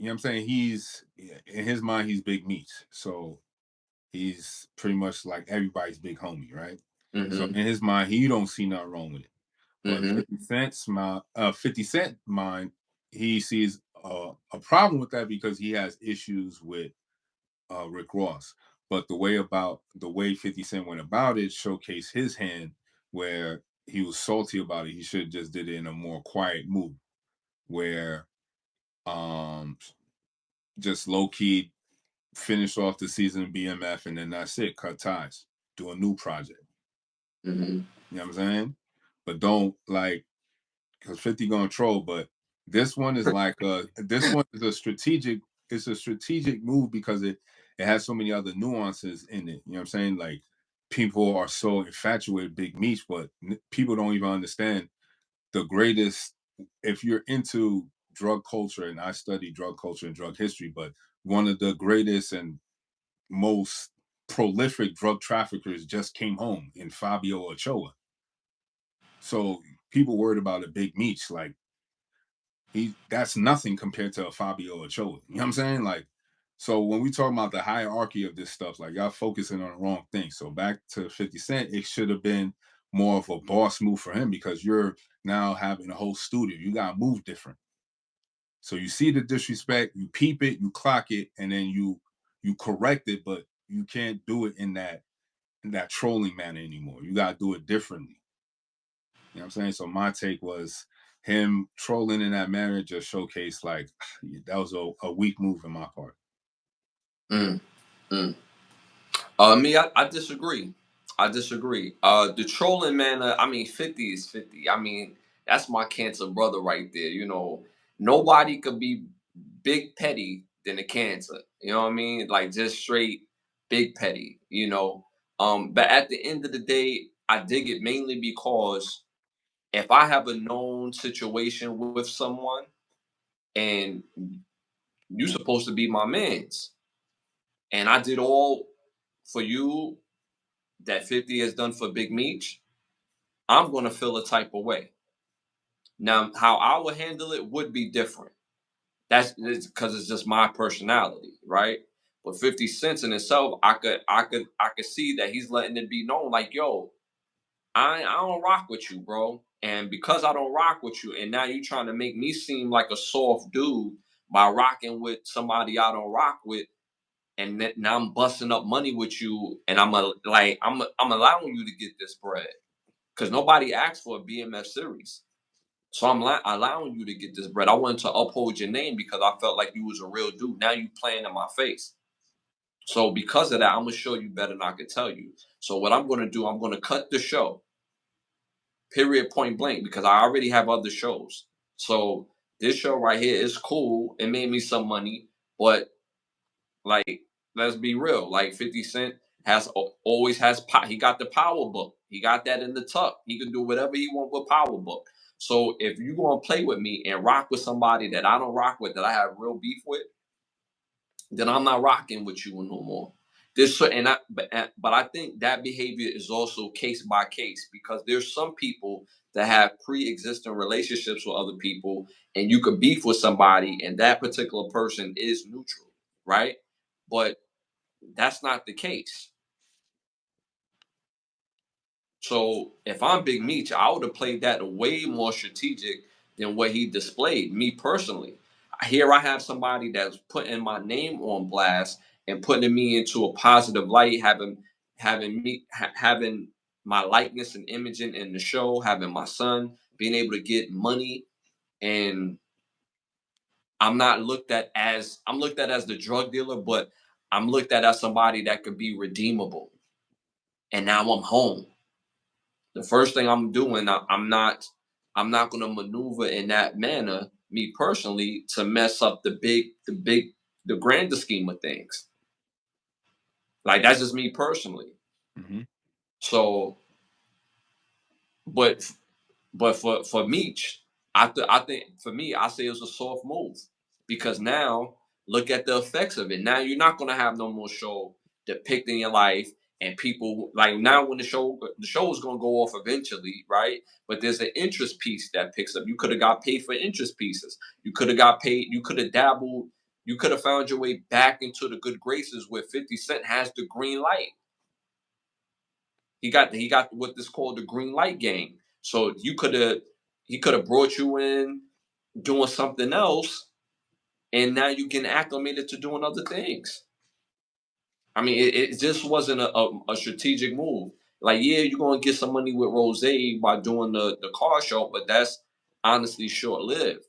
know what I'm saying? He's in his mind, he's Big Meech. So he's pretty much like everybody's big homie, right? So in his mind, he don't see nothing wrong with it. But 50 Cent mind, he sees a problem with that because he has issues with Rick Ross. But the way 50 Cent went about it showcased his hand where he was salty about it. He should have just did it in a more quiet move where just low key finish off the season of BMF and then that's it, cut ties, do a new project. You know what I'm saying? But don't like because 50 gonna troll, but this one is like this one is a strategic, it's a strategic move because it has so many other nuances in it. You know what I'm saying? Like people are so infatuated with Big Meech, but people don't even understand the greatest. If you're into drug culture, and I study drug culture and drug history, but one of the greatest and most prolific drug traffickers just came home in Fabio Ochoa. So people worried about a Big Meech, like that's nothing compared to a Fabio Ochoa. You know what I'm saying? Like, so when we talk about the hierarchy of this stuff, like y'all focusing on the wrong thing. So back to 50 Cent, it should have been more of a boss move for him because you're now having a whole studio. You gotta move different. So you see the disrespect, you peep it, you clock it, and then you correct it, but you can't do it in that trolling manner anymore. You gotta do it differently. You know what I'm saying? So my take was him trolling in that manner just showcased like that was a weak move in my part. Me, I disagree. I disagree. The trolling manner, I mean, 50 is 50. I mean, that's my cancer brother right there. You know, nobody could be big petty than a cancer. You know what I mean? Like just straight big petty, you know. But at the end of the day, I dig it mainly because if I have a known situation with someone and you're supposed to be my man's, and I did all for you that 50 has done for Big Meech, I'm gonna feel a type of way. Now, how I would handle it would be different. That's because it's just my personality, right? But 50 cents in itself, I could see that he's letting it be known, like, yo, I don't rock with you, bro. And because I don't rock with you, and now you trying to make me seem like a soft dude by rocking with somebody I don't rock with, and now I'm busting up money with you, and I'm allowing you to get this bread because nobody asked for a BMF series. So I'm allowing you to get this bread. I wanted to uphold your name because I felt like you was a real dude. Now you playing in my face. So because of that, I'm gonna show you better than I could tell you. So what I'm gonna do, I'm gonna cut the show, period, point blank, because I already have other shows. So this show right here is cool. It made me some money, but like, let's be real. Like 50 Cent always has he got the power book. He got that in the tuck. He can do whatever he want with power book. So if you gonna play with me and rock with somebody that I don't rock with, that I have real beef with, then I'm not rocking with you no more. But I think that behavior is also case by case because there's some people that have pre-existing relationships with other people, and you could beef with somebody, and that particular person is neutral, right? But that's not the case. So if I'm Big Meech, I would have played that way more strategic than what he displayed. Me personally, here I have somebody that's putting my name on blast and putting me into a positive light, having my likeness and image in the show, having my son being able to get money, and I'm looked at as the drug dealer, but I'm looked at as somebody that could be redeemable. And now I'm home. The first thing I'm doing, I'm not going to maneuver in that manner, me personally, to mess up the grander scheme of things. Like that's just me personally. So, but for Meech, I think for me, I say it was a soft move because now look at the effects of it. Now you're not gonna have no more show depicting your life, and people like now when the show is gonna go off eventually, right? But there's an interest piece that picks up. You could have got paid for interest pieces. You could have got paid. You could have dabbled. you could have found your way back into the good graces where 50 Cent has the green light. He got what is called the green light game. So he could have brought you in doing something else, and now you can acclimate to doing other things. I mean, it just wasn't a strategic move. Like, yeah, you're gonna get some money with Rose by doing the car show, but that's honestly short lived.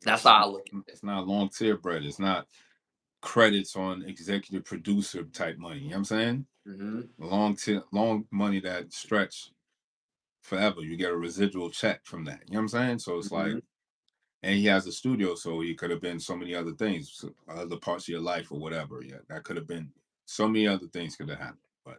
That's how I look at it. It's not long tier bread. It's not credits on executive producer type money. You know what I'm saying? Long money that stretch forever. You get a residual check from that. You know what I'm saying? So it's like, and he has a studio, so he could have been so many other things, other parts of your life or whatever. Yeah, that could have been so many other things could have happened. But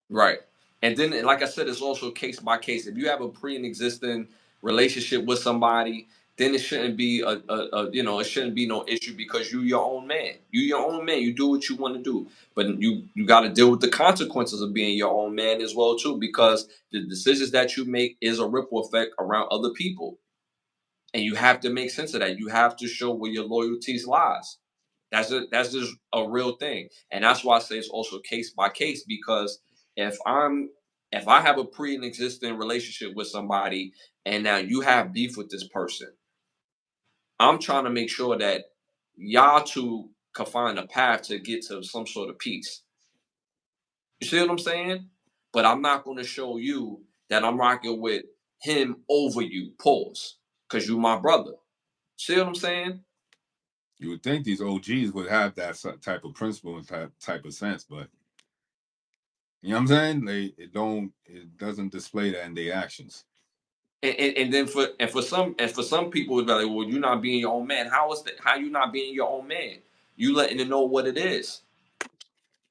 Right. And then, like I said, it's also case by case. If you have a pre-existing relationship with somebody, then it shouldn't be it shouldn't be no issue because you your own man. You your own man. You do what you want to do, but you got to deal with the consequences of being your own man as well too, because the decisions that you make is a ripple effect around other people, and you have to make sense of that. You have to show where your loyalties lies. That's just a real thing, and that's why I say it's also case by case. Because if I have a pre-existing relationship with somebody, and now you have beef with this person, I'm trying to make sure that y'all two can find a path to get to some sort of peace. You see what I'm saying? But I'm not going to show you that I'm rocking with him over you. Pause, because you my brother. See what I'm saying? you would think these OGs would have that type of principle and type of sense, but you know what I'm saying? It doesn't display that in their actions. And then for some people it's like, well, you're not being your own man. How you not being your own man? You letting them know what it is.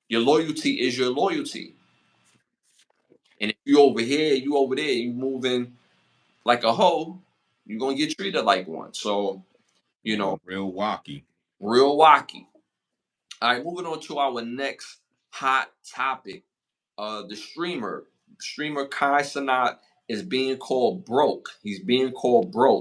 Your loyalty is your loyalty. And if you over here, you over there, you moving like a hoe, you're gonna get treated like one. So, Real wacky. real wacky. All right, moving on to our next hot topic. The streamer Kai Cenat is being called broke. He's being called broke.